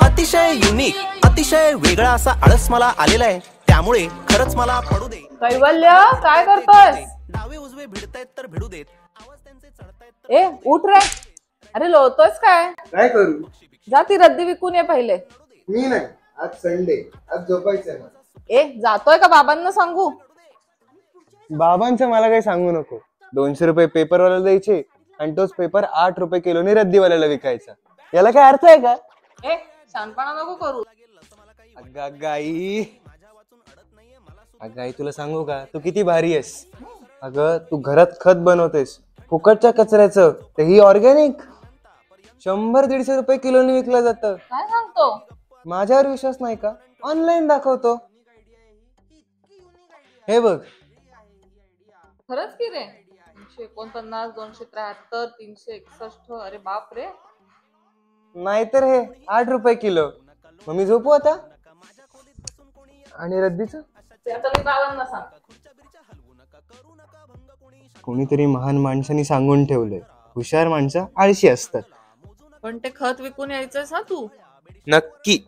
अतिशय युनिक, अतिशय वेगळा असा आळस मला आलेला आहे, त्यामुळे खरंच मला पडू दे. कैवल्य काय करतोयस? डावे उजवे भिडतायत तर भिडू देत, आवाज त्यांचे चढतायत. ए उठ रे. अरे लोळतोयस काय? काय करू? जा ती रद्दी विकून ये पहिले. मी नाही, आज संडे, आज झोपायचंय मला. ए जातोय का बाबांना सांगू? बाबांचं मला काही सांगू नको. 200 रुपये पेपरवाल्याला द्यायचे आणि तोच पेपर 8 रुपये किलोने रद्दीवाल्याला विकायचा. याला काय अर्थ आहे का? ए शानपणा नको करू. अगं आई तुला सांगू का, तू किती भारी आहेस. अगं तू घरात खत बनवतेस फुकटच्या कचऱ्याचं, तेही ऑर्गॅनिक. 100-150 रुपये किलोने विकलं जातं. काय सांगतो? माझ्यावर विश्वास नाही का? ऑनलाईन दाखवतो. हे बघ. खरंच की रे. 149, 273, 361. अरे बाप रे. नाहीतर हे 8 रुपये किलो. मग मी झोपू आता. आणि रद्दीचं ते आता मी बाबांना सांग. कोणीतरी महान माणसाने सांगून ठेवलंय, हुशार माणसं आळशी असतात. पण ते खत विकून यायचंस ना तू. नक्की.